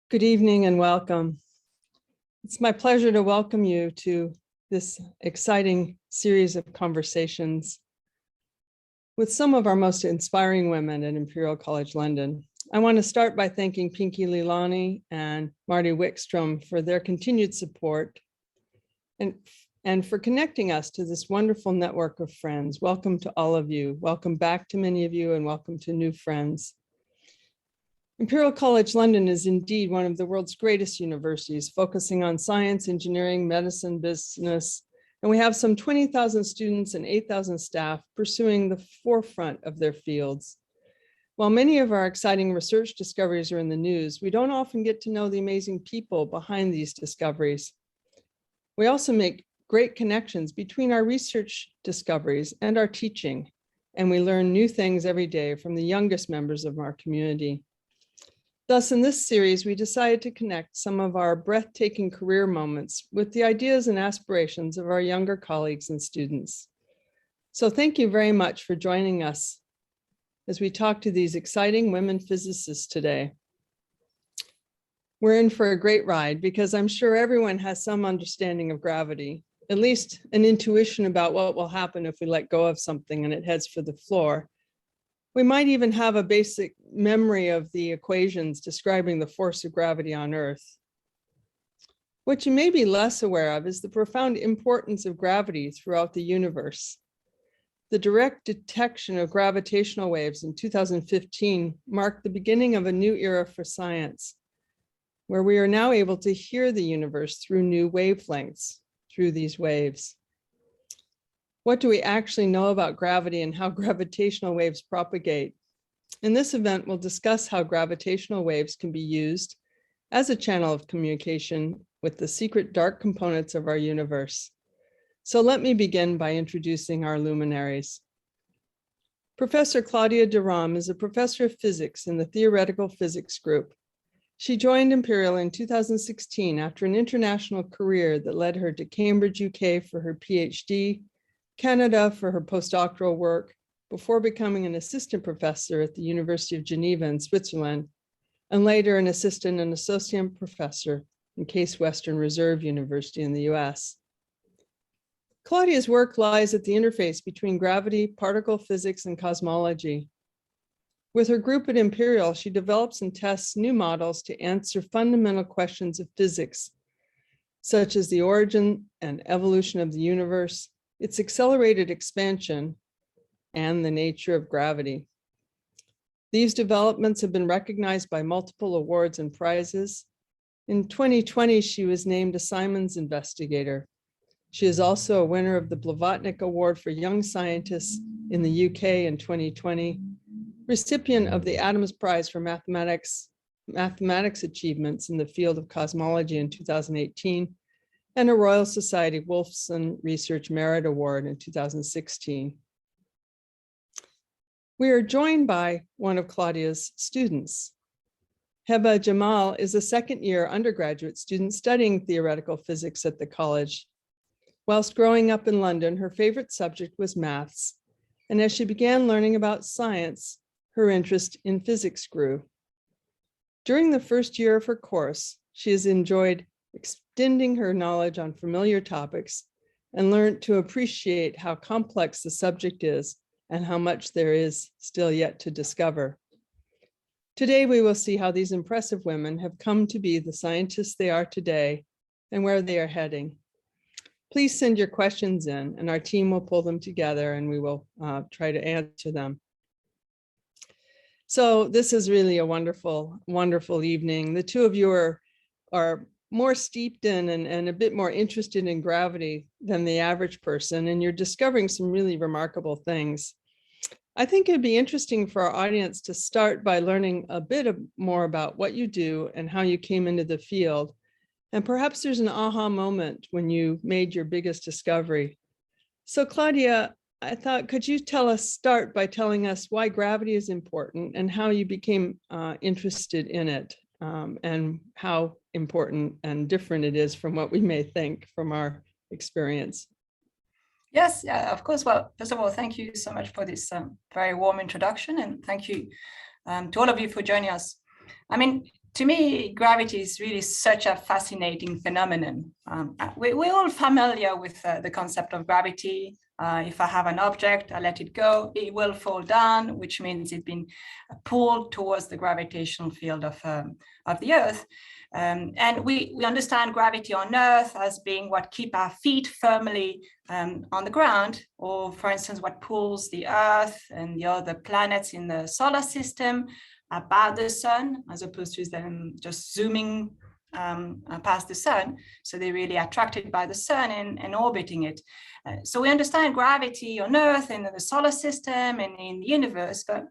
Good evening and welcome. It's my pleasure to welcome you to this exciting series of conversations with some of our most inspiring women at Imperial College London. I want to start by thanking Pinky Lilani and Marty Wickstrom for their continued support and for connecting us to this wonderful network of friends. Welcome to all of you. Welcome back to many of you and welcome to new friends. Imperial College London is indeed one of the world's greatest universities, focusing on science, engineering, medicine, business, and we have some 20,000 students and 8,000 staff pursuing the forefront of their fields. While many of our exciting research discoveries are in the news, we don't often get to know the amazing people behind these discoveries. We also make great connections between our research discoveries and our teaching, and we learn new things every day from the youngest members of our community. Thus, in this series, we decided to connect some of our breathtaking career moments with the ideas and aspirations of our younger colleagues and students. So thank you very much for joining us as we talk to these exciting women physicists today. We're in for a great ride because I'm sure everyone has some understanding of gravity, at least an intuition about what will happen if we let go of something and it heads for the floor. We might even have a basic memory of the equations describing the force of gravity on Earth. What you may be less aware of is the profound importance of gravity throughout the universe. The direct detection of gravitational waves in 2015 marked the beginning of a new era for science, where we are now able to hear the universe through new wavelengths through these waves. What do we actually know about gravity and how gravitational waves propagate? In this event, we'll discuss how gravitational waves can be used as a channel of communication with the secret dark components of our universe. So let me begin by introducing our luminaries. Professor Claudia de Rham is a professor of physics in the theoretical physics group. She joined Imperial in 2016 after an international career that led her to Cambridge, UK for her PhD, Canada for her postdoctoral work, before becoming an assistant professor at the University of Geneva in Switzerland, and later an assistant and associate professor in Case Western Reserve University in the US. Claudia's work lies at the interface between gravity, particle physics, and cosmology. With her group at Imperial, she develops and tests new models to answer fundamental questions of physics, such as the origin and evolution of the universe, its accelerated expansion, and the nature of gravity. These developments have been recognized by multiple awards and prizes. In 2020, she was named a Simons Investigator. She is also a winner of the Blavatnik Award for Young Scientists in the UK in 2020, recipient of the Adams Prize for Mathematics achievements in the field of cosmology in 2018, and a Royal Society Wolfson Research Merit Award in 2016. We are joined by one of Claudia's students. Heba Jemal is a second-year undergraduate student studying theoretical physics at the college. Whilst growing up in London, her favorite subject was maths, and as she began learning about science, her interest in physics grew. During the first year of her course, she has enjoyed extending her knowledge on familiar topics and learned to appreciate how complex the subject is and how much there is still yet to discover. Today, we will see how these impressive women have come to be the scientists they are today and where they are heading. Please send your questions in and our team will pull them together and we will try to answer them. So this is really a wonderful, wonderful evening. The two of you are more steeped in and a bit more interested in gravity than the average person, and you're discovering some really remarkable things. I think it'd be interesting for our audience to start by learning a bit more about what you do and how you came into the field. And perhaps there's an aha moment when you made your biggest discovery. So Claudia, I thought, could you start by telling us why gravity is important and how you became interested in it, and how important and different it is from what we may think from our experience. Yes, yeah, of course. Well, first of all, thank you so much for this very warm introduction, and thank you to all of you for joining us. I mean, to me, gravity is really such a fascinating phenomenon. We're all familiar with the concept of gravity. If I have an object, I let it go, it will fall down, which means it's been pulled towards the gravitational field of the Earth. And we understand gravity on Earth as being what keeps our feet firmly on the ground, or for instance, what pulls the Earth and the other planets in the solar system about the sun, as opposed to them just zooming past the sun. So they're really attracted by the sun and orbiting it. So we understand gravity on Earth and in the solar system and in the universe, but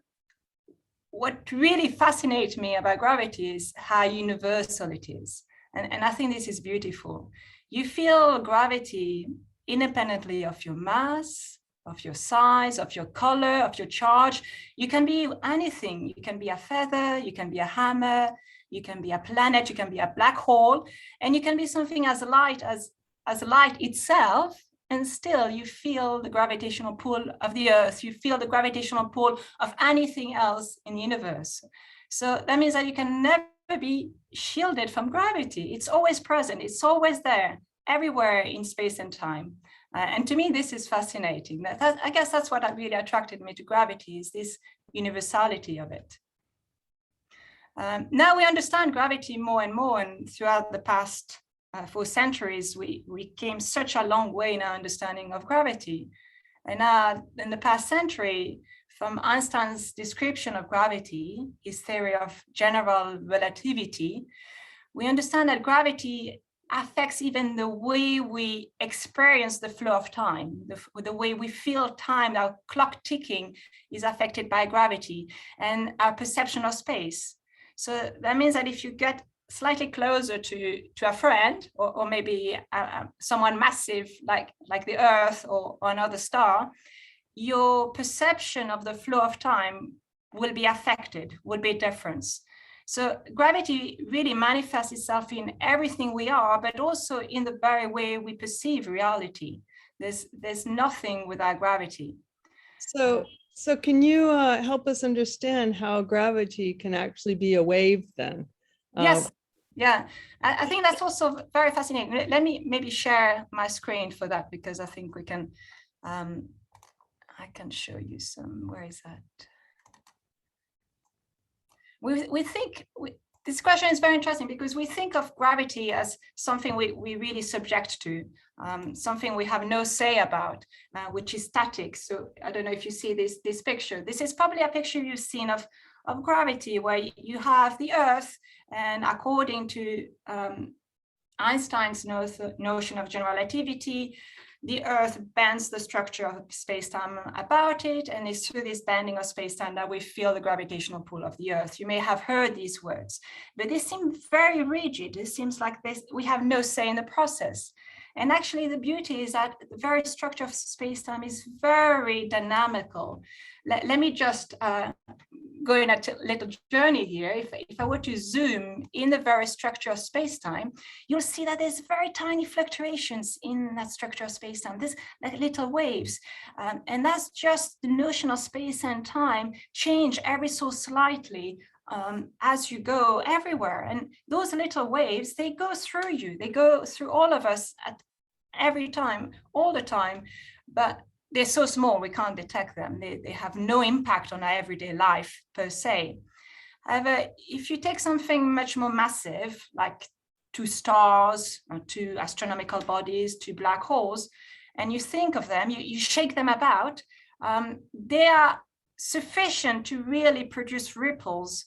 what really fascinates me about gravity is how universal it is. And I think this is beautiful. You feel gravity independently of your mass, of your size, of your color, of your charge. You can be anything. You can be a feather, you can be a hammer, you can be a planet, you can be a black hole, and you can be something as light as light itself, and still you feel the gravitational pull of the Earth, you feel the gravitational pull of anything else in the universe. So that means that you can never be shielded from gravity. It's always present, it's always there, everywhere in space and time. And to me, this is fascinating. I guess that's what really attracted me to gravity, is this universality of it. Now we understand gravity more and more, and throughout the past 4 centuries, we came such a long way in our understanding of gravity. And in the past century, from Einstein's description of gravity, his theory of general relativity, we understand that gravity affects even the way we experience the flow of time, the way we feel time. Our clock ticking is affected by gravity, and our perception of space. So that means that if you get slightly closer to a friend, or maybe someone massive like the Earth or another star, your perception of the flow of time will be affected, will be different. So gravity really manifests itself in everything we are, but also in the very way we perceive reality. There's nothing without gravity. So can you help us understand how gravity can actually be a wave then? Yes, yeah. I think that's also very fascinating. Let me maybe share my screen for that, because I think we can, I can show you some, where is that? We think, this question is very interesting, because we think of gravity as something we really subject to, something we have no say about, which is static. So I don't know if you see this picture. This is probably a picture you've seen of gravity, where you have the Earth, and according to Einstein's notion of general relativity, the Earth bends the structure of space-time about it, and it's through this bending of space-time that we feel the gravitational pull of the Earth. You may have heard these words, but they seem very rigid. It seems like we have no say in the process. And actually, the beauty is that the very structure of space-time is very dynamical. Let me just go in a little journey here. If I were to zoom in the very structure of space-time, you'll see that there's very tiny fluctuations in that structure of space-time. There's like little waves. And that's just the notion of space and time change ever so slightly as you go everywhere. And those little waves, they go through you. They go through all of us at every time, all the time. But they're so small, we can't detect them. They have no impact on our everyday life per se. However, if you take something much more massive, like 2 stars, or 2 astronomical bodies, 2 black holes, and you think of them, you shake them about, they are sufficient to really produce ripples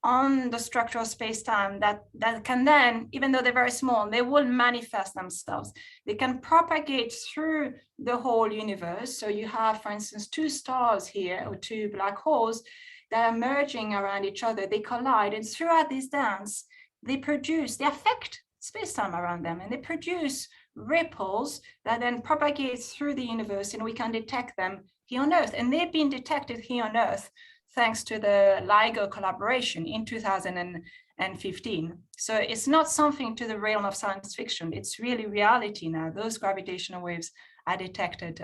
on the structure of space-time that can then, even though they're very small, they will manifest themselves. They can propagate through the whole universe. So you have, for instance, 2 stars here, or 2 black holes that are merging around each other. They collide, and throughout this dance, they affect space-time around them, and they produce ripples that then propagate through the universe, and we can detect them here on Earth. And they've been detected here on Earth thanks to the LIGO collaboration in 2015. So it's not something to the realm of science fiction. It's really reality now. Those gravitational waves are detected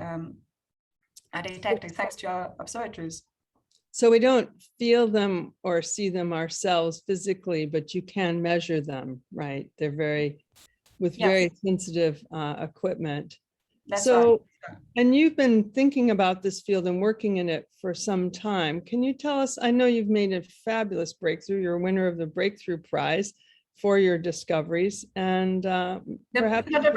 thanks to our observatories. So we don't feel them or see them ourselves physically, but you can measure them, right? They're with Yes, very sensitive equipment. that's right. So, and you've been thinking about this field and working in it for some time. Can you tell us, I know you've made a fabulous breakthrough. You're a winner of the Breakthrough Prize for your discoveries, and perhaps Another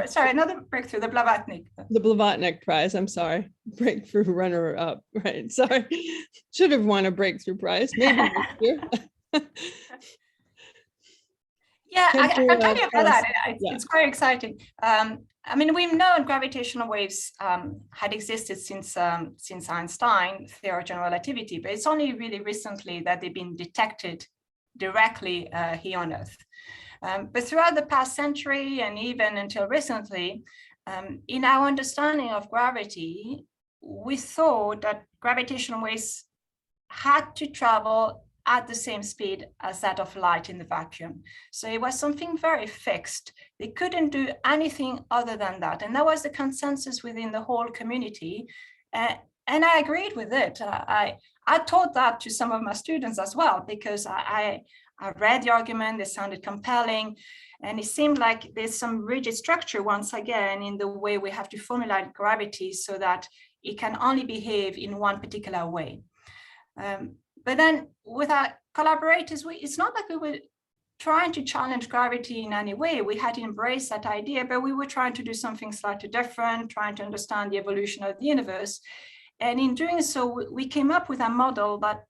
breakthrough, the Blavatnik. the Blavatnik Prize, I'm sorry, breakthrough runner up, right? Sorry, should have won a breakthrough prize, maybe this year. Yeah, I can tell you about that. Yeah. It's quite exciting. I mean, we've known gravitational waves had existed since Einstein, theory of general relativity, but it's only really recently that they've been detected directly here on Earth. But throughout the past century and even until recently, in our understanding of gravity, we thought that gravitational waves had to travel at the same speed as that of light in the vacuum. So it was something very fixed. They couldn't do anything other than that. And that was the consensus within the whole community. And I agreed with it. I taught that to some of my students as well, because I read the argument, they sounded compelling, and it seemed like there's some rigid structure once again in the way we have to formulate gravity so that it can only behave in one particular way. But then with our collaborators, it's not like we were trying to challenge gravity in any way. We had to embrace that idea, but we were trying to do something slightly different, trying to understand the evolution of the universe. And in doing so, we came up with a model that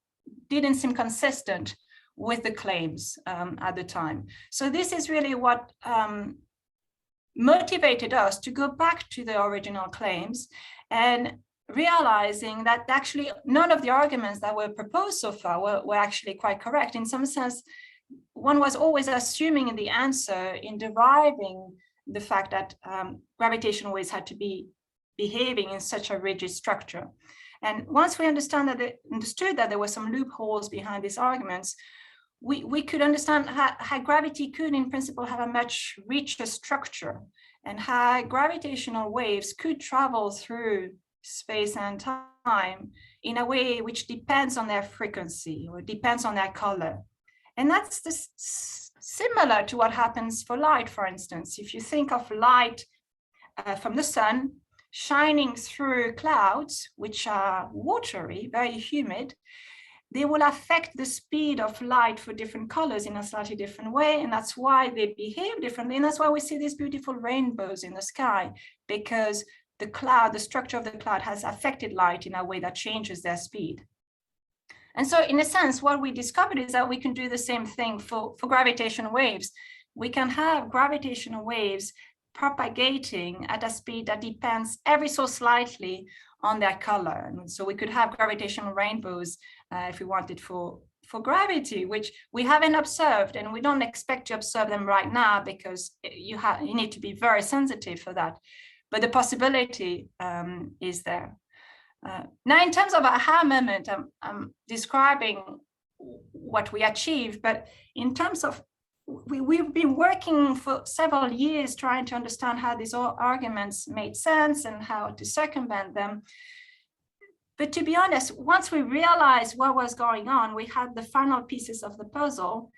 didn't seem consistent with the claims at the time. So this is really what motivated us to go back to the original claims and realizing that actually none of the arguments that were proposed so far were actually quite correct. In some sense, one was always assuming the answer in deriving the fact that gravitational waves had to be behaving in such a rigid structure. And once we understood that there were some loopholes behind these arguments, we could understand how gravity could, in principle, have a much richer structure, and how gravitational waves could travel through space and time in a way which depends on their frequency or depends on their color. And that's similar to what happens for light, for instance. If you think of light from the sun shining through clouds, which are watery, very humid, they will affect the speed of light for different colors in a slightly different way. And that's why they behave differently. And that's why we see these beautiful rainbows in the sky, because the structure of the cloud has affected light in a way that changes their speed. And so in a sense, what we discovered is that we can do the same thing for gravitational waves. We can have gravitational waves propagating at a speed that depends ever so slightly on their color. And so we could have gravitational rainbows if we wanted for gravity, which we haven't observed, and we don't expect to observe them right now because you need to be very sensitive for that. But the possibility is there. Now, in terms of aha moment, I'm describing what we achieved, but in terms of, we've been working for several years trying to understand how these arguments made sense and how to circumvent them. But to be honest, once we realized what was going on, we had the final pieces of the puzzle,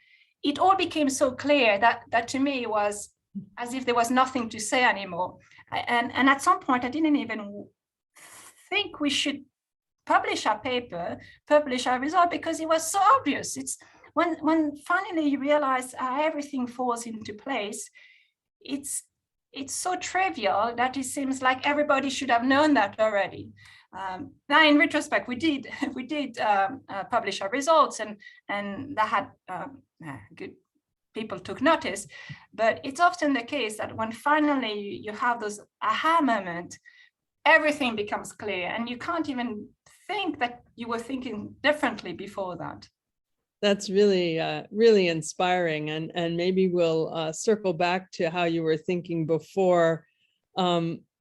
it all became so clear that to me it was as if there was nothing to say anymore. And at some point, I didn't even think we should publish our paper, publish our result, because it was so obvious. It's when finally you realize how everything falls into place, it's so trivial that it seems like everybody should have known that already. Now, in retrospect, we did publish our results, and that had good people took notice. But it's often the case that when finally you have those aha moments, everything becomes clear, and you can't even think that you were thinking differently before that. That's really, really inspiring. And maybe we'll circle back to how you were thinking before.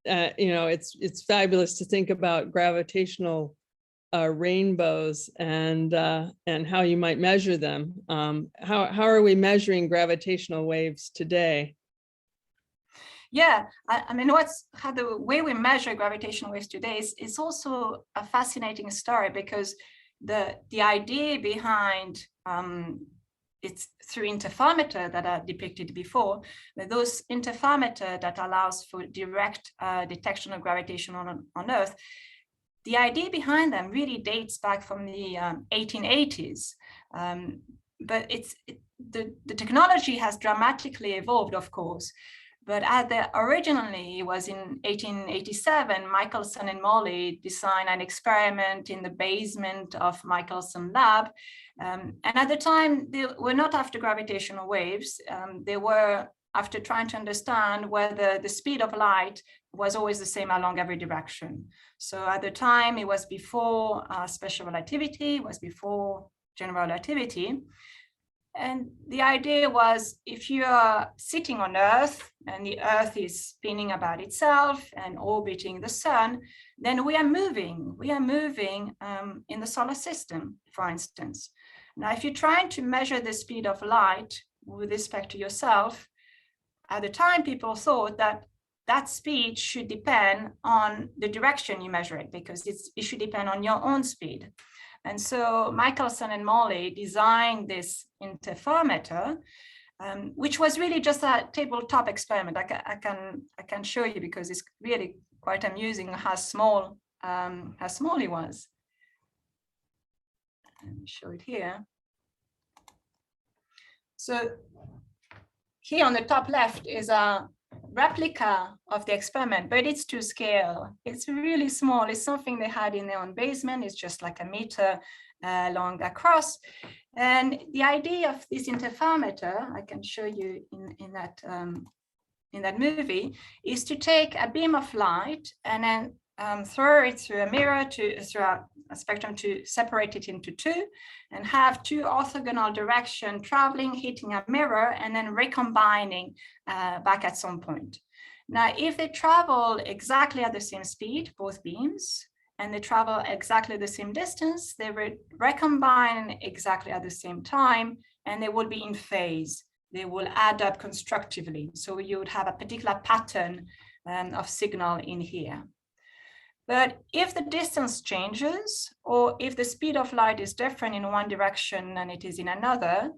It's fabulous to think about gravitational rainbows and how you might measure them. How are we measuring gravitational waves today? Yeah, I mean, how the way we measure gravitational waves today is also a fascinating story, because the idea behind it's through interferometer that are depicted before, those interferometer that allows for direct detection of gravitation on Earth. The idea behind them really dates back from the 1880s, but the technology has dramatically evolved, of course. But originally, it was in 1887, Michelson and Morley designed an experiment in the basement of Michelson lab. And at the time, they were not after gravitational waves. They were after trying to understand whether the speed of light was always the same along every direction. So at the time, it was before special relativity, it was before general relativity. And the idea was, if you are sitting on Earth and the Earth is spinning about itself and orbiting the sun, then we are moving in the solar system, for instance. Now, if you're trying to measure the speed of light with respect to yourself, at the time, people thought that that speed should depend on the direction you measure it, because it should depend on your own speed. And so Michelson and Morley designed this interferometer, which was really just a tabletop experiment. I can show you, because it's really quite amusing how small it was. Let me show it here. So here on the top left is a replica of the experiment, but it's to scale. It's really small. It's something they had in their own basement. It's just like 1 meter long across. And the idea of this interferometer, I can show you in that movie, is to take a beam of light and then throw it through a mirror, through a spectrum, to separate it into two, and have two orthogonal directions traveling, hitting a mirror, and then recombining back at some point. Now, if they travel exactly at the same speed, both beams, and they travel exactly the same distance, they will recombine exactly at the same time, and they will be in phase. They will add up constructively. So you would have a particular pattern of signal in here. But if the distance changes, or if the speed of light is different in one direction than it is in another,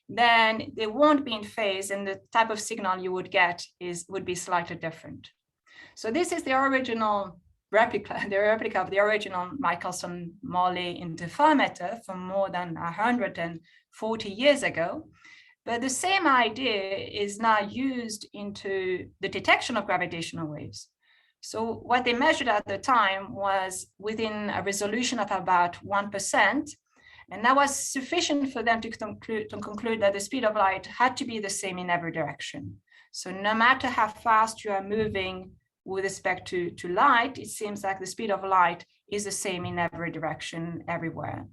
then they won't be in phase, and the type of signal you would get would be slightly different. So this is the original replica of the original Michelson-Morley interferometer from more than 140 years ago. But the same idea is now used into the detection of gravitational waves. So what they measured at the time was within a resolution of about 1%, and that was sufficient for them to conclude that the speed of light had to be the same in every direction. So no matter how fast you are moving with respect to light, it seems like the speed of light is the same in every direction, everywhere.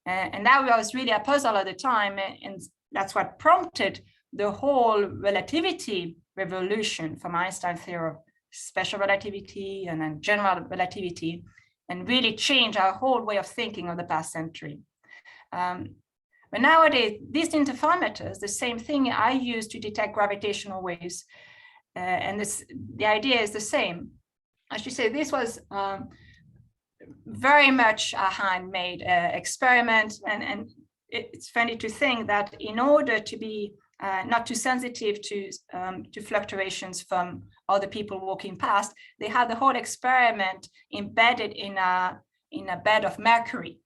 And that was really a puzzle at the time, and that's what prompted the whole relativity revolution from Einstein's theory of special relativity and then general relativity, and really change our whole way of thinking of the past century. But nowadays, these interferometers, the same thing I use to detect gravitational waves, and the idea is the same. I should say this was very much a handmade experiment, and it's funny to think that in order to be not too sensitive to fluctuations from other people walking past, they had the whole experiment embedded in a bed of mercury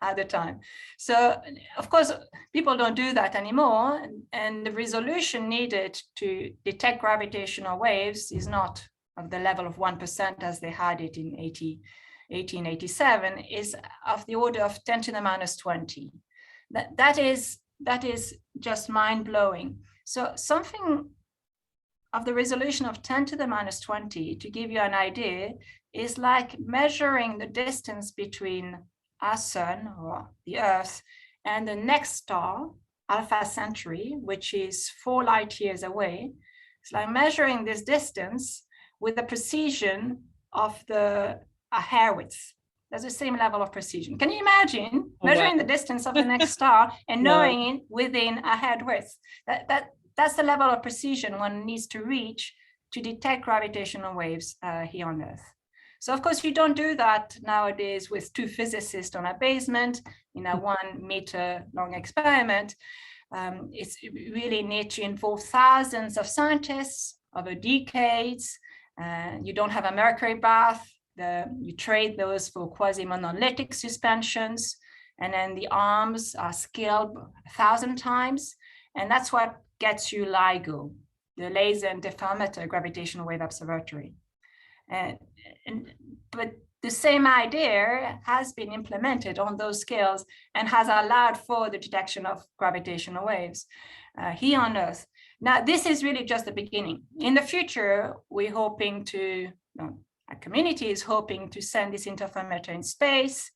at the time. So of course, people don't do that anymore, and the resolution needed to detect gravitational waves is not of the level of 1% as they had it in 1887, is of the order of 10 to the minus 20. That is just mind-blowing. So something of the resolution of 10 to the minus 20, to give you an idea, is like measuring the distance between our sun, or the Earth, and the next star, Alpha Centauri, which is 4 light years away. It's like measuring this distance with the precision of a hair width. There's the same level of precision. Can you imagine measuring the distance of the next star and knowing it within a hair width? That's the level of precision one needs to reach to detect gravitational waves here on Earth. So of course, you don't do that nowadays with two physicists on a basement in a 1 meter long experiment. It's really need to involve thousands of scientists over decades. You don't have a mercury bath. You trade those for quasi-monolithic suspensions. And then the arms are scaled 1,000 times. And that's what gets you LIGO, the Laser Interferometer Gravitational Wave Observatory. But the same idea has been implemented on those scales and has allowed for the detection of gravitational waves here on Earth. Now, this is really just the beginning. In the future, we're hoping to, our community is hoping to send this interferometer in space,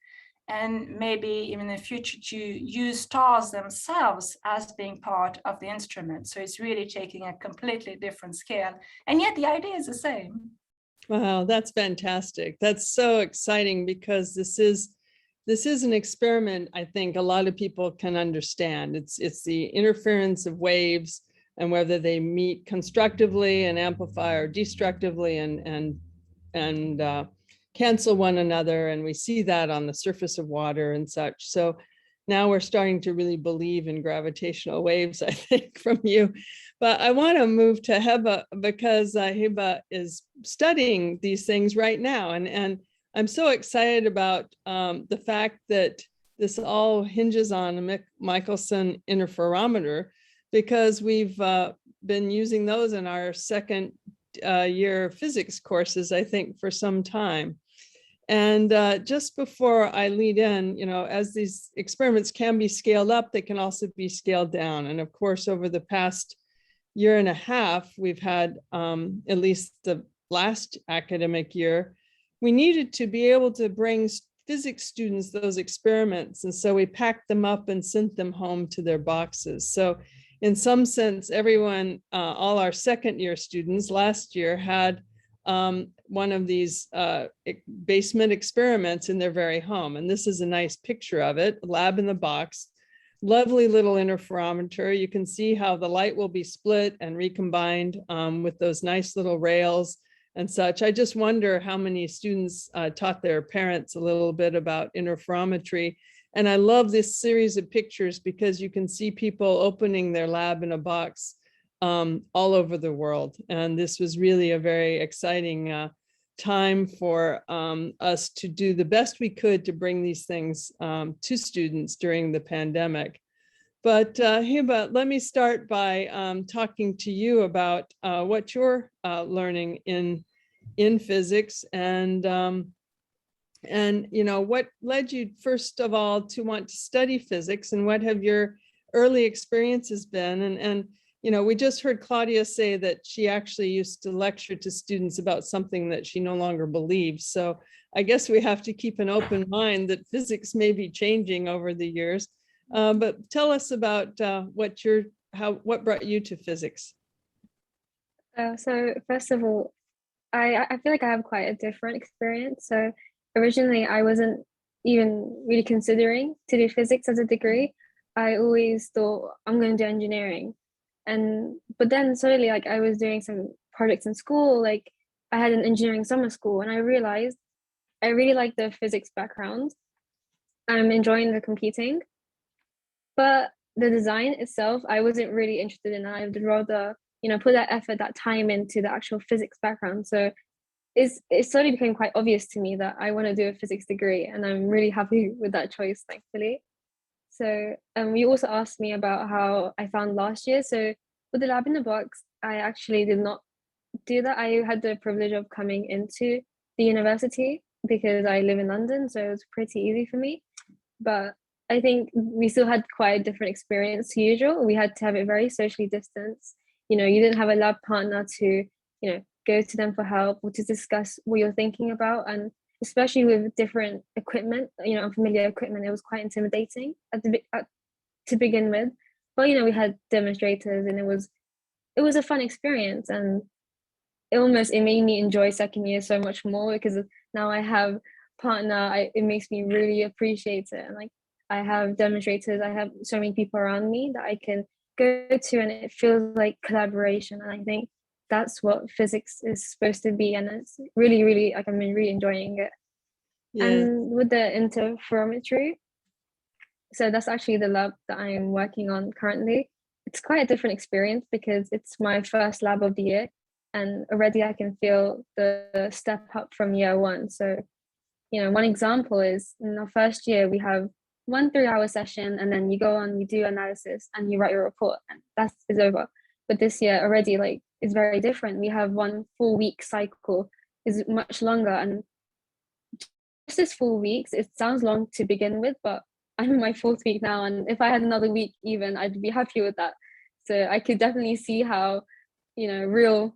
and maybe even in the future to use stars themselves as being part of the instrument. So it's really taking a completely different scale. And yet the idea is the same. Wow, that's fantastic. That's so exciting, because this is an experiment I think a lot of people can understand. It's the interference of waves and whether they meet constructively and amplify or destructively and cancel one another. And we see that on the surface of water and such. So now we're starting to really believe in gravitational waves, I think, from you. But I want to move to Heba, because Heba is studying these things right now. And I'm so excited about the fact that this all hinges on a Michelson interferometer, because we've been using those in our second year physics courses, I think, for some time. And just before I lead in, as these experiments can be scaled up, they can also be scaled down. And of course, over the past year and a half, we've had, at least the last academic year, we needed to be able to bring physics students those experiments. And so we packed them up and sent them home to their boxes. So in some sense, everyone, all our second year students last year had one of these basement experiments in their very home. And this is a nice picture of it, lab in the box, lovely little interferometer. You can see how the light will be split and recombined with those nice little rails and such. I just wonder how many students taught their parents a little bit about interferometry. And I love this series of pictures because you can see people opening their lab in a box all over the world. And this was really a very exciting time for us to do the best we could to bring these things to students during the pandemic. But Heba, let me start by talking to you about what you're learning in physics, and what led you first of all to want to study physics, and what have your early experiences been? And we just heard Claudia say that she actually used to lecture to students about something that she no longer believes. So I guess we have to keep an open mind that physics may be changing over the years. But tell us about what brought you to physics. So first of all, I feel like I have quite a different experience. So originally I wasn't even really considering to do physics as a degree. I always thought I'm going to do engineering. But then slowly, like, I was doing some projects in school, like I had an engineering summer school, and I realized I really like the physics background. I'm enjoying the computing, but the design itself, I wasn't really interested in. I'd rather, put that effort, that time into the actual physics background. So it slowly became quite obvious to me that I want to do a physics degree, and I'm really happy with that choice, thankfully. So you also asked me about how I found last year. So with the lab in the box, I actually did not do that. I had the privilege of coming into the university because I live in London, so it was pretty easy for me. But I think we still had quite a different experience to usual. We had to have it very socially distanced. You didn't have a lab partner to, go to them for help or to discuss what you're thinking about. And especially with different equipment, unfamiliar equipment, it was quite intimidating to begin with. But we had demonstrators, and it was a fun experience, and it made me enjoy second year so much more, because now I have partner. It makes me really appreciate it, and like I have demonstrators, I have so many people around me that I can go to, and it feels like collaboration. And I think that's what physics is supposed to be, and it's really, really, like, I've been really enjoying it. Yeah. And with the interferometry, so that's actually the lab that I am working on currently. It's quite a different experience because it's my first lab of the year, and already I can feel the step up from year one. So, one example is in our first year, we have 1 3-hour session, and then you go on, you do analysis, and you write your report, and that is over. But this year already, like, it's very different. We have 1 full week cycle, is much longer, and just this 4 weeks, it sounds long to begin with, but I'm in my 4th week now, and if I had another week even, I'd be happy with that. So I could definitely see how, real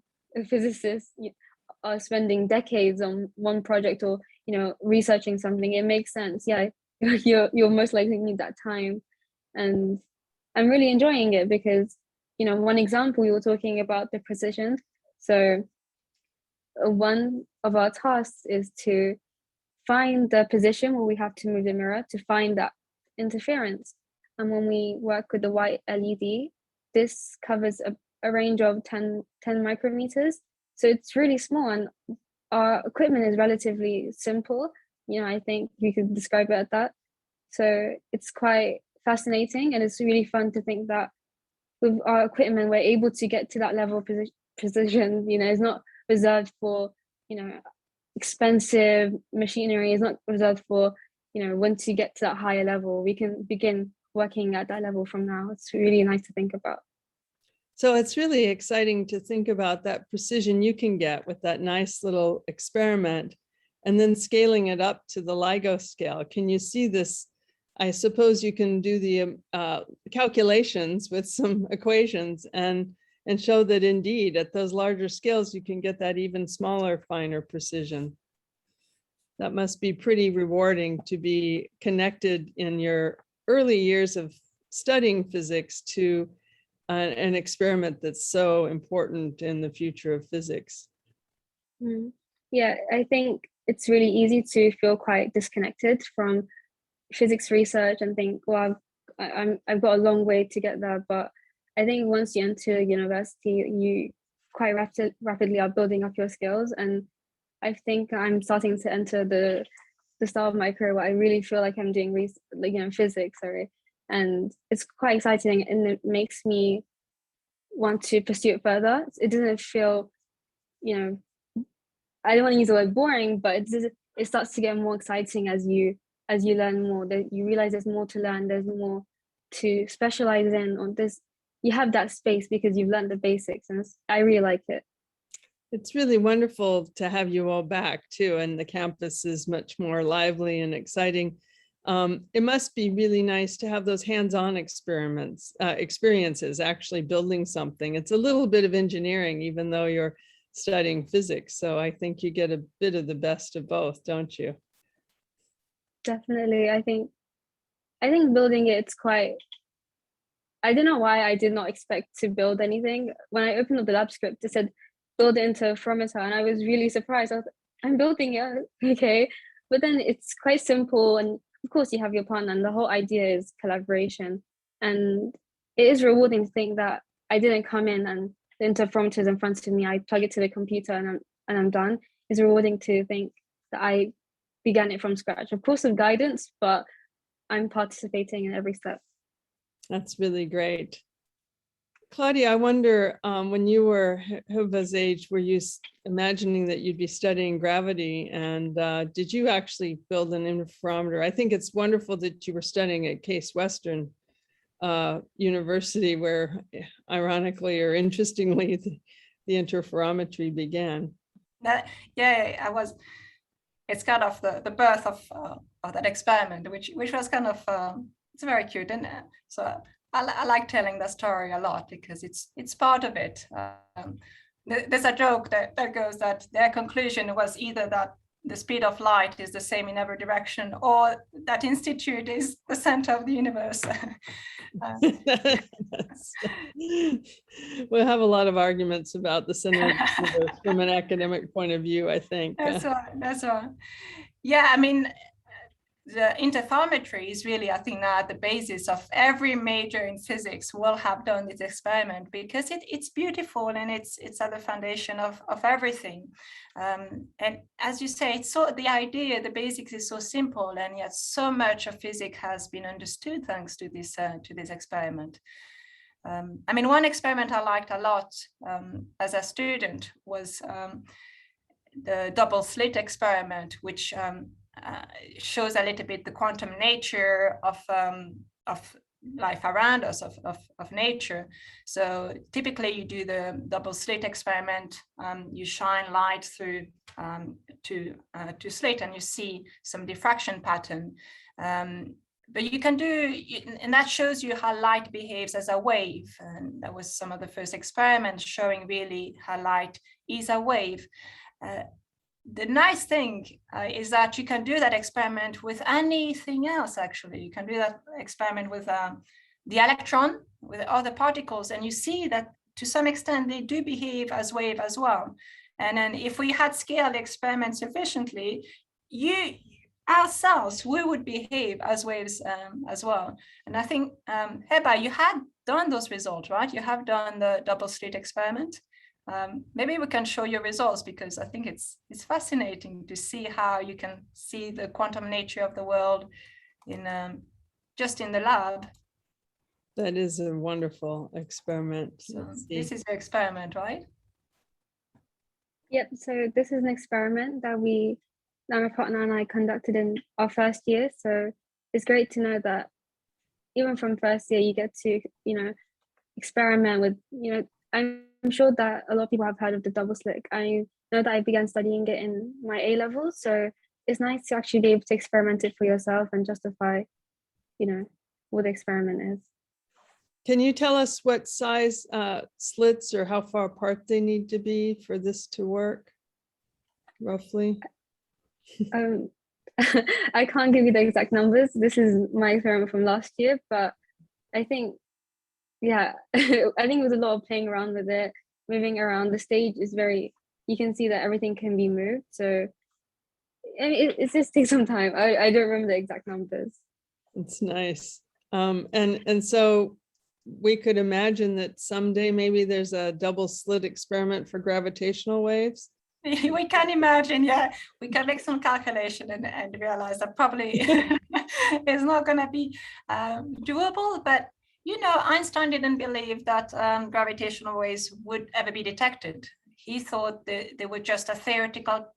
physicists are spending decades on one project, or, researching something. It makes sense. Yeah, you're most likely need that time. And I'm really enjoying it because, one example, we were talking about the precision. So one of our tasks is to find the position where we have to move the mirror to find that interference. And when we work with the white LED, this covers a range of 10 micrometers. So it's really small, and our equipment is relatively simple. I think you could describe it as that. So it's quite fascinating, and it's really fun to think that with our equipment, we're able to get to that level of precision. It's not reserved for, expensive machinery. Is not reserved for, once you get to that higher level, we can begin working at that level from now. It's really nice to think about. So it's really exciting to think about that precision you can get with that nice little experiment, and then scaling it up to the LIGO scale. Can you see this? I suppose you can do the calculations with some equations and show that indeed at those larger scales, you can get that even smaller, finer precision. That must be pretty rewarding to be connected in your early years of studying physics to an experiment that's so important in the future of physics. Yeah, I think it's really easy to feel quite disconnected from physics research and think, well, I've got a long way to get there. But I think once you enter university, you quite rapidly are building up your skills. And I think I'm starting to enter the start of my career where I really feel like I'm doing physics, and it's quite exciting, and it makes me want to pursue it further. It doesn't feel, I don't want to use the word boring, but it starts to get more exciting as you learn more. That you realize there's more to learn, there's more to specialize in, or this, you have that space because you've learned the basics, and I really like it. It's really wonderful to have you all back too, and the campus is much more lively and exciting. It must be really nice to have those hands-on experiences, actually building something. It's a little bit of engineering, even though you're studying physics. So I think you get a bit of the best of both, don't you? Definitely. I think building it's quite, I don't know why I did not expect to build anything. When I opened up the lab script, it said build it into interferometer, and I was really surprised. I was like, I'm building it, okay. But then it's quite simple, and of course you have your partner, and the whole idea is collaboration. And it is rewarding to think that I didn't come in and the interferometer is in front of me, I plug it to the computer and I'm done. It's rewarding to think that I began it from scratch, of course with guidance, but I'm participating in every step. That's really great. Claudia, I wonder, when you were Heba's age, were you imagining that you'd be studying gravity? And did you actually build an interferometer? I think it's wonderful that you were studying at Case Western University, where ironically or interestingly, the interferometry began. Yeah, I was. It's kind of the birth of that experiment, which was kind of it's very cute, and so I like telling the story a lot because it's part of it. There's a joke that goes that their conclusion was either that the speed of light is the same in every direction, or that institute is the center of the universe. We'll have a lot of arguments about the center of the universe from an academic point of view, I think. That's right. Yeah, I mean, the interferometry is really, I think, now at the basis of every major in physics will have done this experiment, because it's beautiful and it's at the foundation of everything. And as you say, it's so the idea, the basics is so simple, and yet so much of physics has been understood thanks to this experiment. I mean, one experiment I liked a lot as a student was the double slit experiment, which shows a little bit the quantum nature of life around us, of nature. So typically you do the double slit experiment, you shine light through to slit and you see some diffraction pattern. But you can do, and that shows you how light behaves as a wave. And that was some of the first experiments showing really how light is a wave. The nice thing is that you can do that experiment with anything else, actually. You can do that experiment with the electron, with other particles, and you see that to some extent they do behave as wave as well. And then if we had scaled the experiment sufficiently, ourselves, we would behave as waves as well. And I think, Heba, you had done those results, right? You have done the double slit experiment. Maybe we can show your results, because I think it's fascinating to see how you can see the quantum nature of the world in just in the lab. That is a wonderful experiment. So this is your experiment, right? Yep, so this is an experiment that my partner and I conducted in our first year. So it's great to know that even from first year, you get to, experiment with, I'm sure that a lot of people have heard of the double slit. I know that I began studying it in my A levels. So it's nice to actually be able to experiment it for yourself and justify, what the experiment is. Can you tell us what size slits or how far apart they need to be for this to work, roughly? I can't give you the exact numbers. This is my experiment from last year, but I think, I think it was a lot of playing around with it, moving around. The stage is you can see that everything can be moved. So it just takes some time. I don't remember the exact numbers. It's nice. And so we could imagine that someday maybe there's a double slit experiment for gravitational waves. We can imagine, we can make some calculation and realize that probably it's not going to be doable. But Einstein didn't believe that gravitational waves would ever be detected. He thought that they were just a theoretical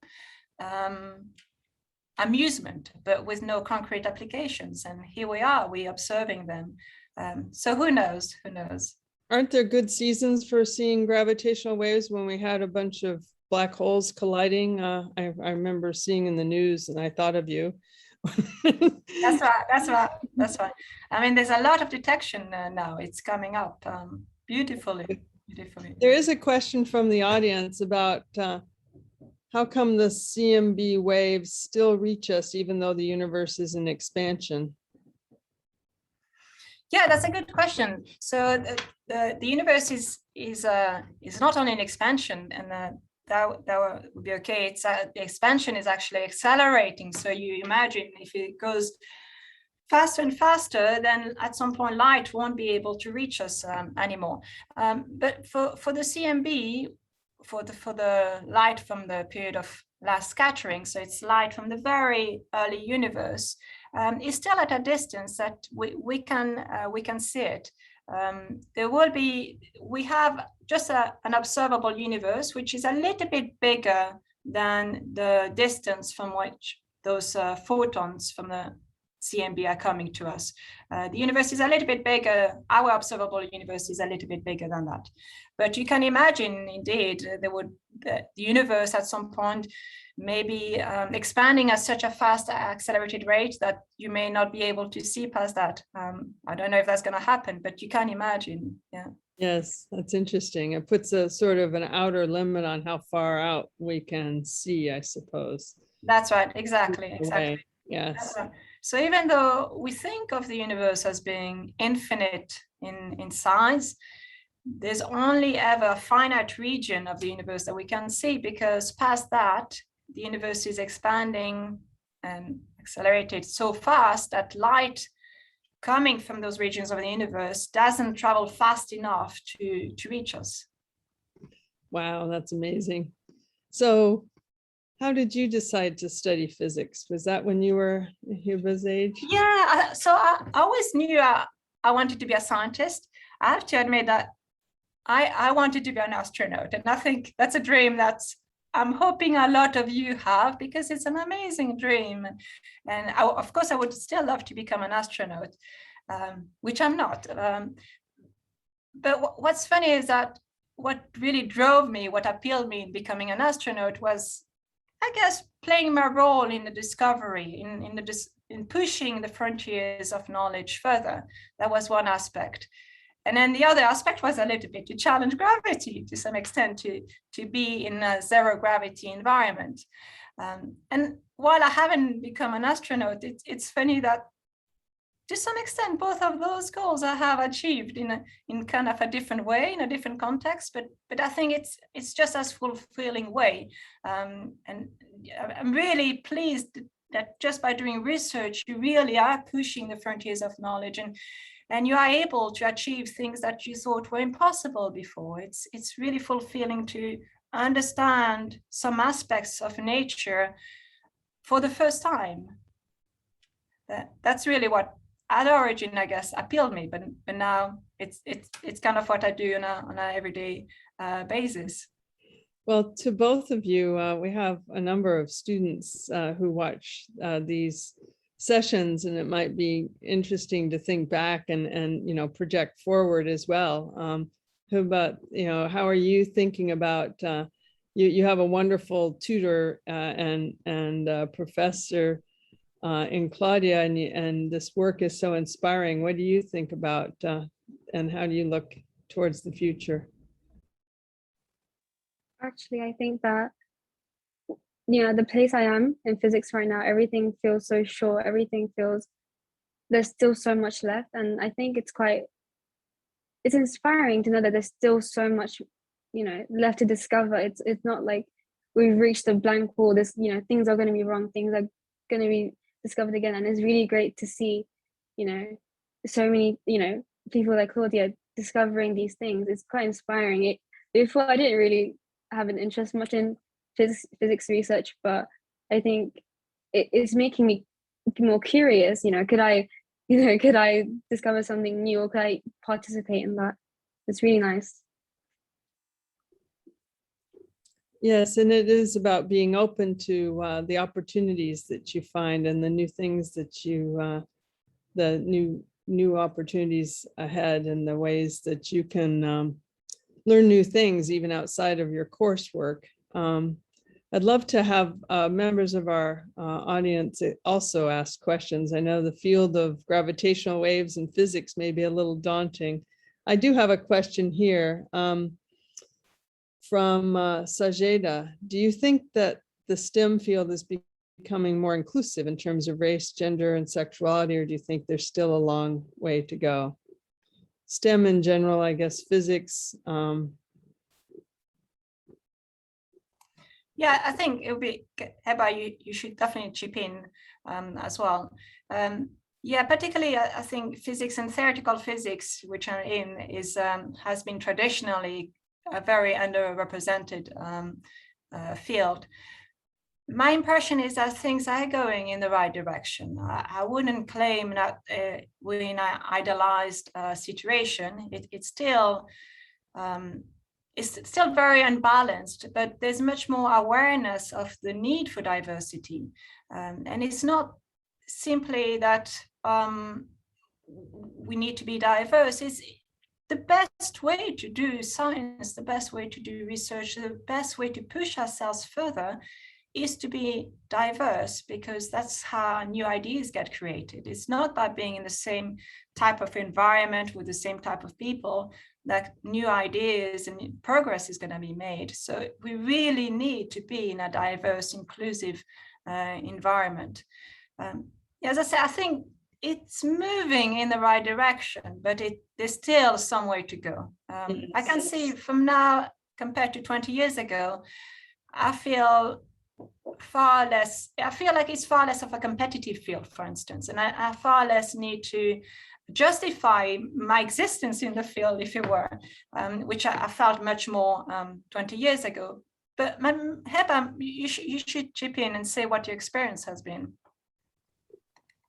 amusement, but with no concrete applications. And here we are, we're observing them. So who knows? Aren't there good seasons for seeing gravitational waves when we had a bunch of black holes colliding? I remember seeing in the news, and I thought of you. That's right. I mean, there's a lot of detection now. It's coming up beautifully. There is a question from the audience about how come the CMB waves still reach us even though the universe is in expansion? Yeah, that's a good question. So the universe is not only in expansion, and that would be okay. It's the expansion is actually accelerating. So you imagine if it goes faster and faster, then at some point light won't be able to reach us anymore. But for the CMB, for the light from the period of last scattering, so it's light from the very early universe, is still at a distance that we can see it. We have just an observable universe, which is a little bit bigger than the distance from which those photons from the CMB are coming to us. The universe is a little bit bigger. Our observable universe is a little bit bigger than that. But you can imagine, indeed, the universe at some point maybe expanding at such a fast accelerated rate that you may not be able to see past that. I don't know if that's going to happen, but you can imagine. Yeah. Yes, that's interesting. It puts a sort of an outer limit on how far out we can see, I suppose. That's right. Exactly. Yes. That's right. So even though we think of the universe as being infinite in size, there's only ever a finite region of the universe that we can see, because past that, the universe is expanding and accelerated so fast that light coming from those regions of the universe doesn't travel fast enough to reach us. Wow, that's amazing. So how did you decide to study physics? Was that when you were Heba's age? Yeah, so I always knew I wanted to be a scientist. I have to admit that I wanted to be an astronaut, and I think that's a dream that's I'm hoping a lot of you have, because it's an amazing dream. And of course, I would still love to become an astronaut, which I'm not. But what's funny is that what really drove me, what appealed me in becoming an astronaut was, I guess, playing my role in the discovery, in pushing the frontiers of knowledge further. That was one aspect. And then the other aspect was a little bit to challenge gravity to some extent, to be in a zero gravity environment. And while I haven't become an astronaut, it's funny that to some extent, both of those goals I have achieved in kind of a different way, in a different context, but I think it's just as fulfilling way. And I'm really pleased that just by doing research, you really are pushing the frontiers of knowledge, and you are able to achieve things that you thought were impossible before. It's really fulfilling to understand some aspects of nature for the first time. That's really what at origin, I guess, appealed me, but now it's kind of what I do on a everyday basis. Well, to both of you, we have a number of students who watch these sessions, and it might be interesting to think back and project forward as well. Heba, how are you thinking about? You have a wonderful tutor and professor in Claudia, and this work is so inspiring. What do you think about, and how do you look towards the future? Actually, I think that, the place I am in physics right now, everything feels so short. Everything feels, there's still so much left. And I think it's inspiring to know that there's still so much, left to discover. It's not like we've reached a blank wall. There's, things are going to be wrong. Things are going to be discovered again. And it's really great to see, so many, people like Claudia discovering these things. It's quite inspiring. Before, I didn't really have an interest much in physics research, but I think it's making me more curious. Could I discover something new, or could I participate in that? It's really nice. Yes, and it is about being open to the opportunities that you find and the new things that the new opportunities ahead, and the ways that you can learn new things even outside of your coursework. I'd love to have members of our audience also ask questions. I know the field of gravitational waves and physics may be a little daunting. I do have a question here from Sajeda. Do you think that the STEM field is becoming more inclusive in terms of race, gender, and sexuality, or do you think there's still a long way to go? STEM in general, I guess, physics. Yeah, I think it would be, Heba, you should definitely chip in as well. Yeah, particularly I think physics and theoretical physics, which are in, has been traditionally a very underrepresented field. My impression is that things are going in the right direction. I wouldn't claim that we're in an idealized situation. It's still very unbalanced, but there's much more awareness of the need for diversity. And it's not simply that we need to be diverse. It's the best way to do science, the best way to do research, the best way to push ourselves further is to be diverse, because that's how new ideas get created. It's not by being in the same type of environment with the same type of people that new ideas and progress is going to be made. So we really need to be in a diverse, inclusive environment. As I say, I think it's moving in the right direction, but there's still some way to go. I can see from now compared to 20 years ago, I feel far less, I feel like it's far less of a competitive field, for instance, and I far less need to justify my existence in the field, if it were, which I felt much more 20 years ago. But Heba, you should chip in and say what your experience has been.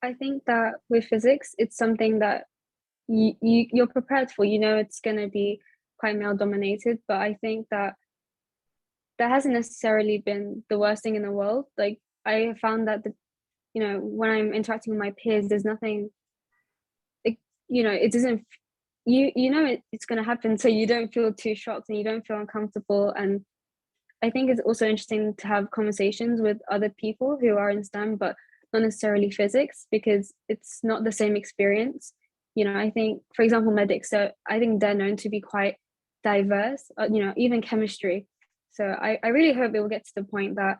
I think that with physics, it's something that you're prepared for. You know, it's going to be quite male dominated, but I think that hasn't necessarily been the worst thing in the world. Like, I found that when I'm interacting with my peers, there's nothing, it doesn't, it's going to happen, so you don't feel too shocked and you don't feel uncomfortable. And I think it's also interesting to have conversations with other people who are in STEM, but not necessarily physics, because it's not the same experience. I think, for example, medics, so I think they're known to be quite diverse, even chemistry. So I really hope it will get to the point that,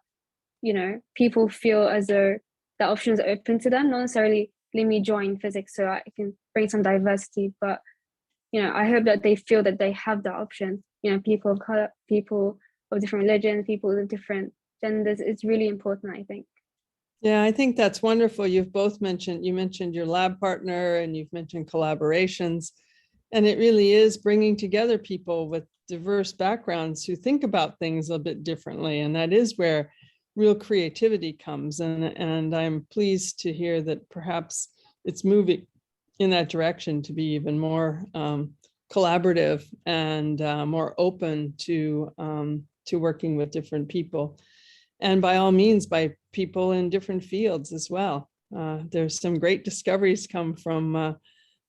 people feel as though that option is open to them, not necessarily let me join physics so I can bring some diversity, but, I hope that they feel that they have that option. People of color, people of different religions, people of different genders. It's really important, I think. Yeah, I think that's wonderful. You mentioned your lab partner, and you've mentioned collaborations, and it really is bringing together people with diverse backgrounds who think about things a bit differently. And that is where real creativity comes. And I'm pleased to hear that perhaps it's moving in that direction to be even more collaborative and more open to working with different people. And by all means, by people in different fields as well. There's some great discoveries come from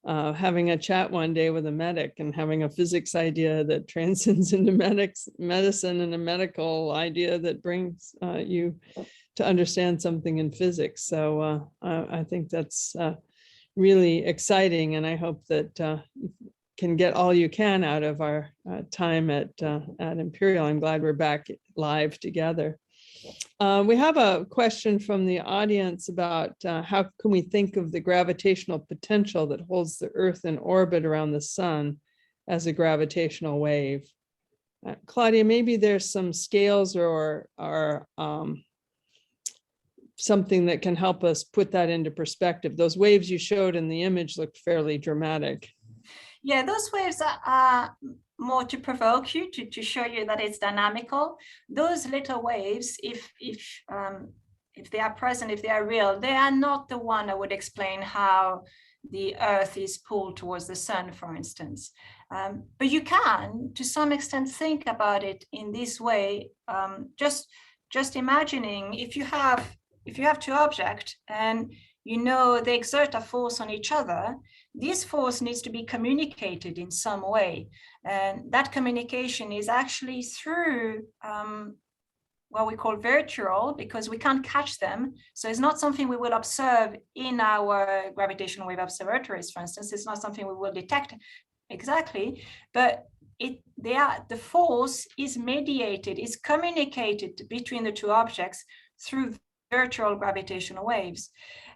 having a chat one day with a medic and having a physics idea that transcends into medicine, and a medical idea that brings you to understand something in physics. So I think that's really exciting, and I hope that you can get all you can out of our time at Imperial. I'm glad we're back live together. We have a question from the audience about how can we think of the gravitational potential that holds the Earth in orbit around the sun as a gravitational wave. Claudia, maybe there's some scales or something that can help us put that into perspective. Those waves you showed in the image looked fairly dramatic. Yeah, those waves are more to provoke you, to show you that it's dynamical. Those little waves, if they are present, if they are real, they are not the one that would explain how the Earth is pulled towards the sun, for instance. But you can, to some extent, think about it in this way. Just imagining if you have two objects and they exert a force on each other, this force needs to be communicated in some way. And that communication is actually through what we call virtual, because we can't catch them. So it's not something we will observe in our gravitational wave observatories, for instance. It's not something we will detect exactly, but the force is mediated, is communicated between the two objects through virtual gravitational waves.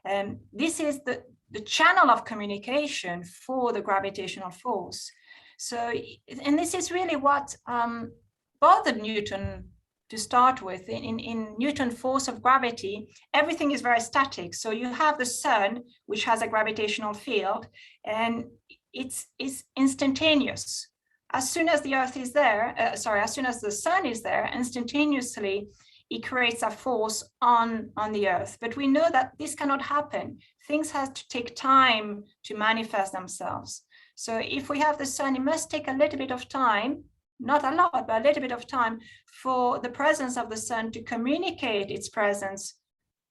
And this is the channel of communication for the gravitational force. So, and this is really what bothered Newton to start with. In Newton's force of gravity, everything is very static. So you have the sun, which has a gravitational field, and it's instantaneous. As soon as the Earth is there, as soon as the sun is there, instantaneously, it creates a force on the Earth. But we know that this cannot happen. Things have to take time to manifest themselves. So if we have the sun, it must take a little bit of time, not a lot, but a little bit of time for the presence of the sun to communicate its presence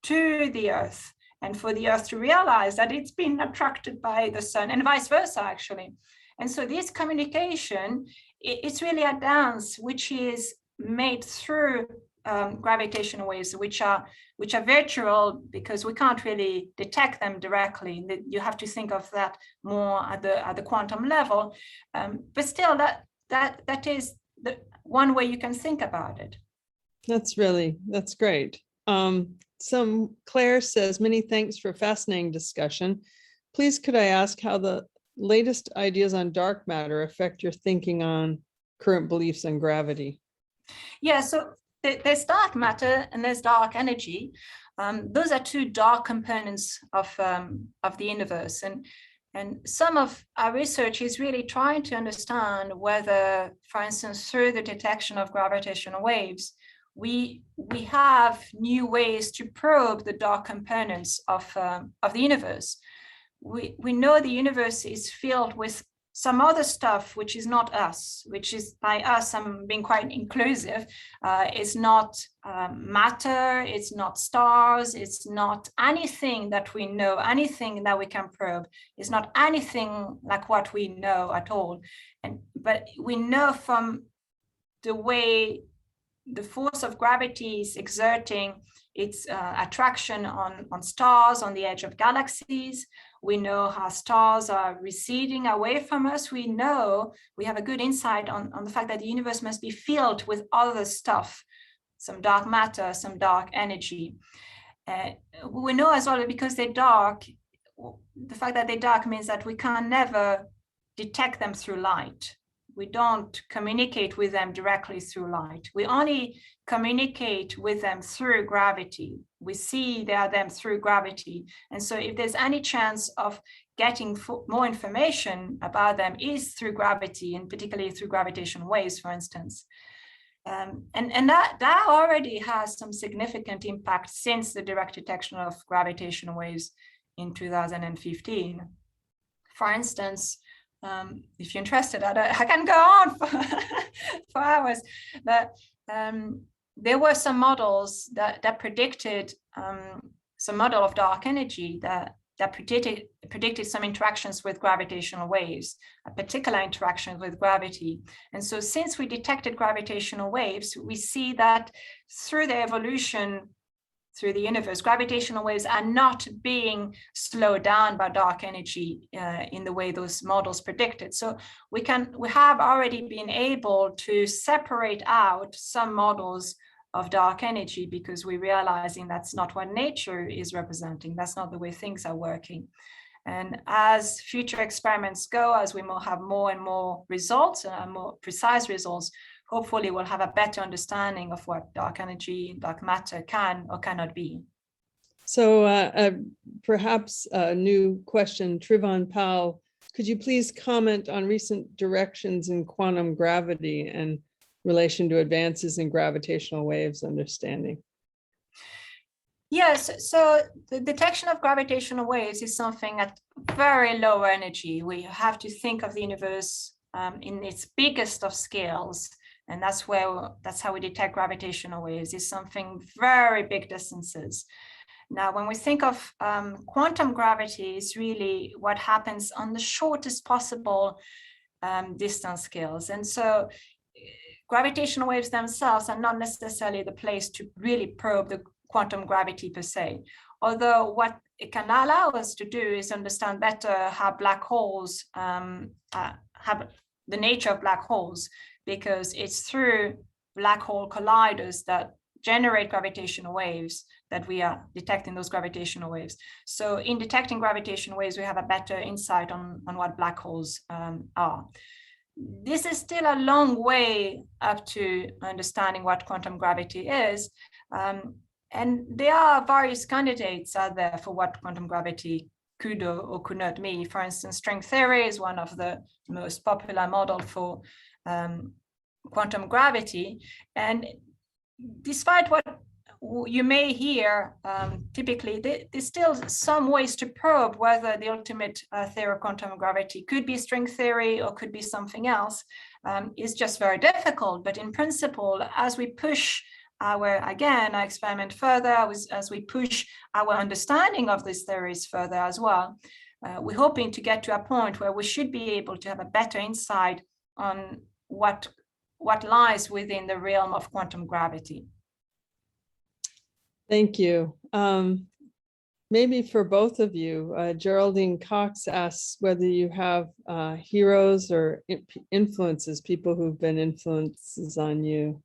to the Earth, and for the Earth to realize that it's been attracted by the sun, and vice versa, actually. And so this communication, it's really a dance which is made through gravitational waves, which are virtual, because we can't really detect them directly. You have to think of that more at the quantum level. But still, that is the one way you can think about it. That's great. Claire says, many thanks for a fascinating discussion. Please, could I ask how the latest ideas on dark matter affect your thinking on current beliefs on gravity? Yeah, so there's dark matter and there's dark energy. Those are two dark components of the universe, and some of our research is really trying to understand whether, for instance, through the detection of gravitational waves, we have new ways to probe the dark components of the universe. We know the universe is filled with some other stuff which is not us, which is, by us, I'm being quite inclusive, is not matter, it's not stars, it's not anything that we know, anything that we can probe. It's not anything like what we know at all. But we know from the way the force of gravity is exerting its attraction on stars, on the edge of galaxies. We know how stars are receding away from us. We know, we have a good insight on the fact that the universe must be filled with other stuff, some dark matter, some dark energy. We know as well, because they're dark, the fact that they're dark means that we can never detect them through light. We don't communicate with them directly through light. We only communicate with them through gravity. We see them through gravity. And so if there's any chance of getting more information about them is through gravity, and particularly through gravitational waves, for instance. And that already has some significant impact since the direct detection of gravitational waves in 2015. For instance, if you're interested, I can go on for hours, but there were some models that predicted some model of dark energy that predicted some interactions with gravitational waves, a particular interaction with gravity. And so since we detected gravitational waves, we see that through the evolution through the universe, gravitational waves are not being slowed down by dark energy in the way those models predicted. So we have already been able to separate out some models of dark energy, because we're realizing that's not what nature is representing. That's not the way things are working. And as future experiments go, as we will have more and more results and more precise results, hopefully we'll have a better understanding of what dark energy, dark matter can or cannot be. So perhaps a new question, Trivon Powell, could you please comment on recent directions in quantum gravity and relation to advances in gravitational waves understanding? Yes, so the detection of gravitational waves is something at very low energy. We have to think of the universe in its biggest of scales. And that's how we detect gravitational waves, is something very big distances. Now, when we think of quantum gravity, is really what happens on the shortest possible distance scales. And so gravitational waves themselves are not necessarily the place to really probe the quantum gravity per se. Although what it can allow us to do is understand better how black holes have the nature of black holes, because it's through black hole colliders that generate gravitational waves that we are detecting those gravitational waves. So in detecting gravitational waves, we have a better insight on what black holes are. This is still a long way up to understanding what quantum gravity is. And there are various candidates out there for what quantum gravity could or could not be. For instance, string theory is one of the most popular model for quantum gravity. And despite what you may hear, typically, there's still some ways to probe whether the ultimate theory of quantum gravity could be string theory or could be something else. It's just very difficult. But in principle, as we push our experiment further, as we push our understanding of these theories further as well, we're hoping to get to a point where we should be able to have a better insight on what lies within the realm of quantum gravity. Thank you. Maybe for both of you, Geraldine Cox asks whether you have heroes or influences, people who've been influences on you.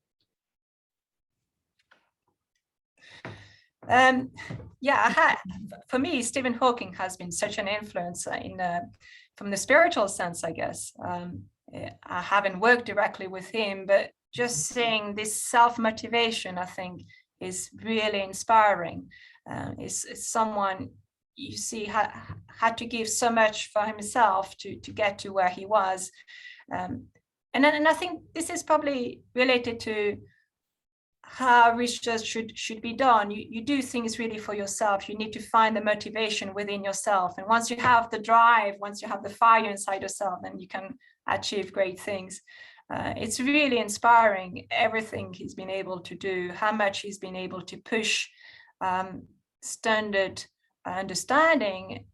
For me, Stephen Hawking has been such an influence from the spiritual sense, I guess. I haven't worked directly with him, but just seeing this self-motivation, I think, is really inspiring. Is someone you see had to give so much for himself to get to where he was. And I think this is probably related to how research should be done. You do things really for yourself. You need to find the motivation within yourself. And once you have the drive, once you have the fire inside yourself, then you can achieve great things. It's really inspiring, everything he's been able to do, how much he's been able to push standard understanding,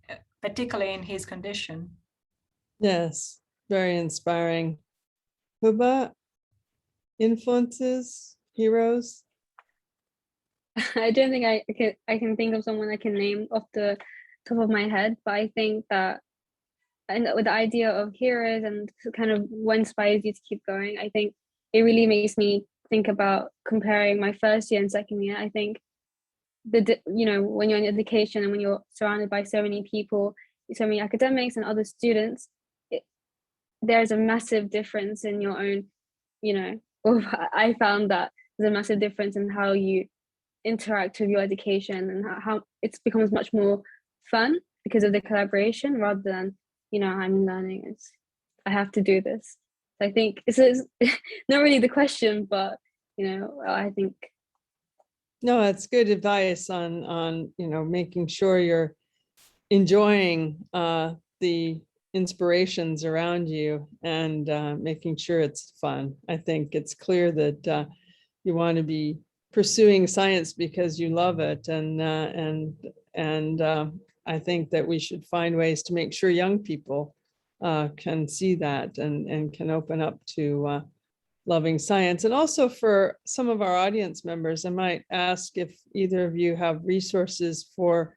particularly in his condition. Yes, very inspiring. Heba, influences, heroes? I don't think I can think of someone I can name off the top of my head, but I think that, and with the idea of heroes and kind of what inspires you to keep going, I think it really makes me think about comparing my first year and second year. I think when you're in education and when you're surrounded by so many people, so many academics and other students, there's a massive difference in your own, I found that there's a massive difference in how you interact with your education and how it becomes much more fun because of the collaboration rather than, I'm learning, I have to do this. I think it's not really the question, but, I think. No, it's good advice on making sure you're enjoying the inspirations around you and making sure it's fun. I think it's clear that you want to be pursuing science because you love it, and I think that we should find ways to make sure young people can see that and can open up to loving science. And also for some of our audience members, I might ask if either of you have resources for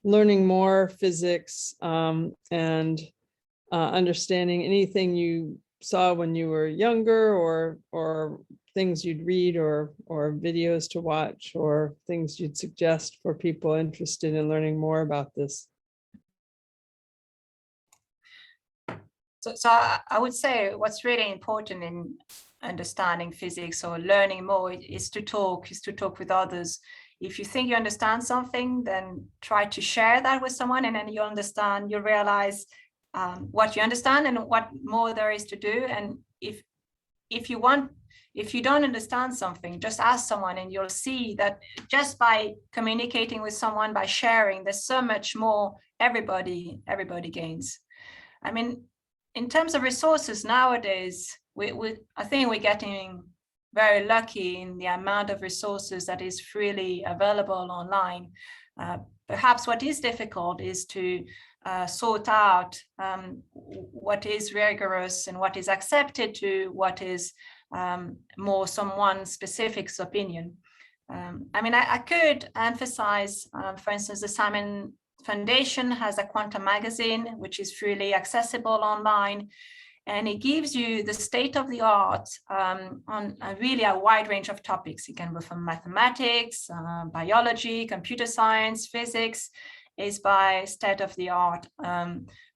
learning more physics and understanding anything you saw when you were younger, or things you'd read, or videos to watch, or things you'd suggest for people interested in learning more about this. So I would say what's really important in understanding physics or learning more is to talk with others. If you think you understand something, then try to share that with someone, and then you'll realize what you understand and what more there is to do. And if you don't understand something, just ask someone, and you'll see that just by communicating with someone, by sharing, there's so much more everybody gains. I mean, in terms of resources nowadays, I think we're getting very lucky in the amount of resources that is freely available online. Perhaps what is difficult is to sort out what is rigorous and what is accepted to what is more someone specific's opinion. I mean, I could emphasize, for instance, the Simon Foundation has a quantum magazine, which is freely accessible online, and it gives you the state of the art on really a wide range of topics. It can go from mathematics, biology, computer science, physics. Is by state of the art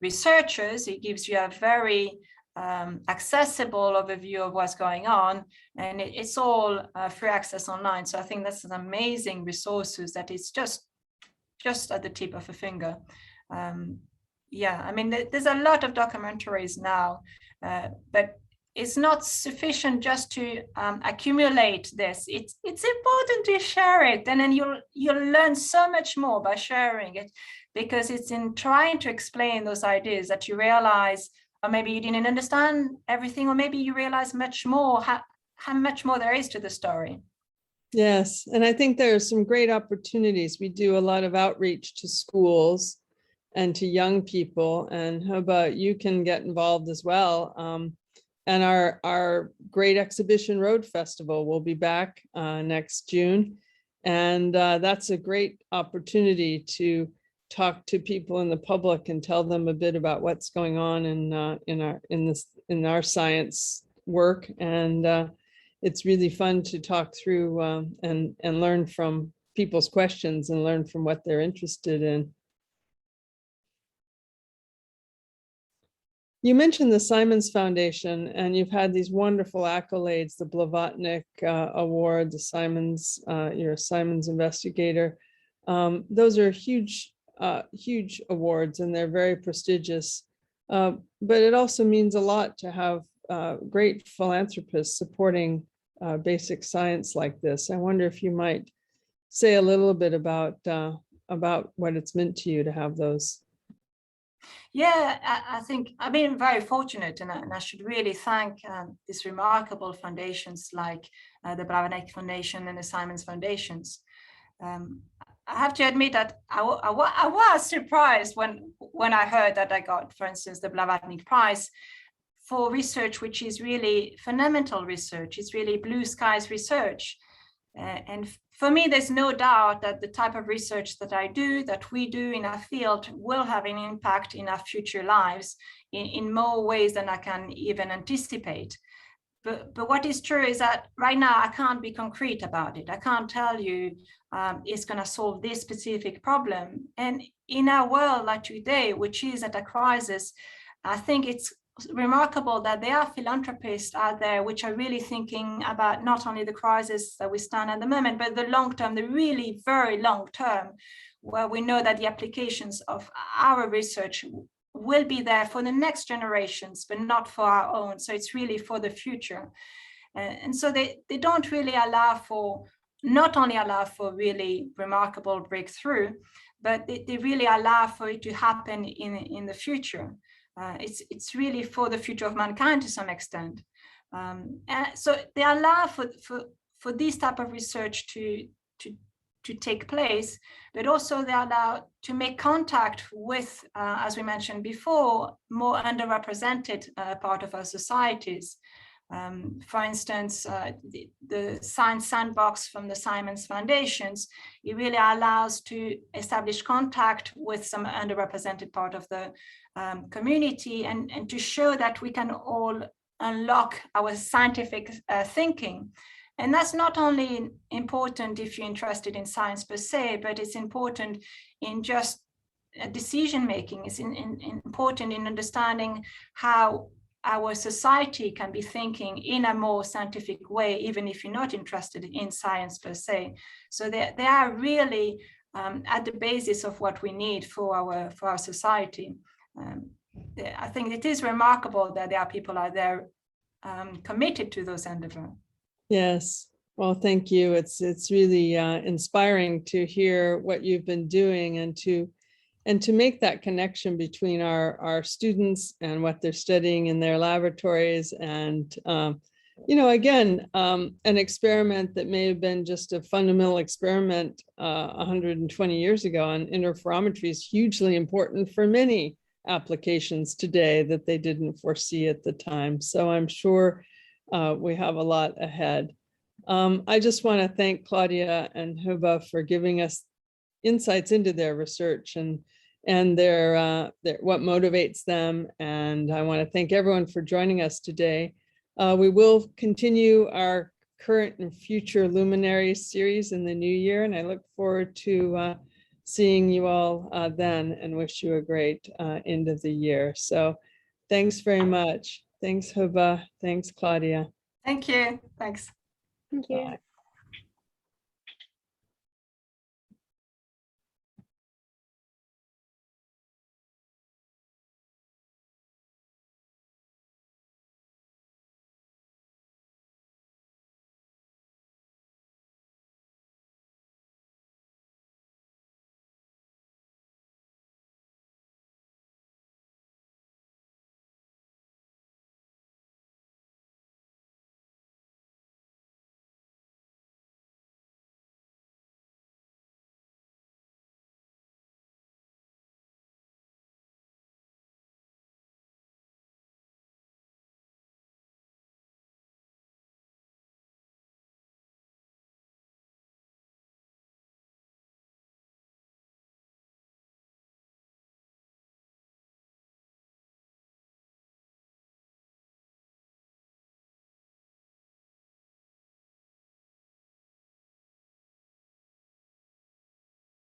researchers. It gives you a very accessible overview of what's going on, and it's all free access online. So I think that's an amazing resources that is just at the tip of a finger. Yeah, I mean, there's a lot of documentaries now, but it's not sufficient just to accumulate this. It's important to share it, and then you'll learn so much more by sharing it, because it's in trying to explain those ideas that you realize, or maybe you didn't understand everything, or maybe you realize much more, how much more there is to the story. Yes, and I think there are some great opportunities. We do a lot of outreach to schools and to young people, and how about you can get involved as well. And our Great Exhibition Road Festival will be back next June, and that's a great opportunity to talk to people in the public and tell them a bit about what's going on in our science work. And it's really fun to talk through and learn from people's questions and learn from what they're interested in. You mentioned the Simons Foundation, and you've had these wonderful accolades, the Blavatnik Award, the Simons, you're a Simons investigator. Those are huge, huge awards, and they're very prestigious. But it also means a lot to have great philanthropists supporting basic science like this. I wonder if you might say a little bit about what it's meant to you to have those. Yeah, I think I've been very fortunate, and I should really thank these remarkable foundations like the Blavatnik Foundation and the Simons Foundations. I have to admit that I was surprised when I heard that I got, for instance, the Blavatnik Prize for research, which is really fundamental research. It's really blue skies research. And for me, there's no doubt that the type of research that I do, that we do in our field, will have an impact in our future lives in more ways than I can even anticipate. But what is true is that right now I can't be concrete about it. I can't tell you it's going to solve this specific problem. And in our world like today, which is at a crisis, I think it's remarkable that there are philanthropists out there which are really thinking about not only the crisis that we stand at the moment, but the long term, the really very long term, where we know that the applications of our research will be there for the next generations, but not for our own. So it's really for the future. And so they don't really not only allow for really remarkable breakthrough, but they really allow for it to happen in the future. It's really for the future of mankind to some extent. And so they allow for this type of research to take place, but also they allow to make contact with, as we mentioned before, more underrepresented part of our societies. For instance, the Science Sandbox from the Simons Foundations, it really allows to establish contact with some underrepresented part of the community and to show that we can all unlock our scientific thinking. And that's not only important if you're interested in science per se, but it's important in just decision making. It's important in understanding how our society can be thinking in a more scientific way, even if you're not interested in science per se. So they are really at the basis of what we need for our society. I think it is remarkable that there are people out there committed to those endeavors. Yes. Well, thank you. It's really inspiring to hear what you've been doing and to make that connection between our students and what they're studying in their laboratories. And, again, an experiment that may have been just a fundamental experiment 120 years ago on interferometry is hugely important for many applications today that they didn't foresee at the time. So I'm sure we have a lot ahead. I just want to thank Claudia and Heba for giving us insights into their research and their what motivates them. And I want to thank everyone for joining us today. We will continue our current and future luminaries series in the new year, and I look forward to seeing you all then, and wish you a great end of the year. So thanks very much. Thanks, Heba. Thanks, Claudia. Thank you. Thanks. Thank you. Bye.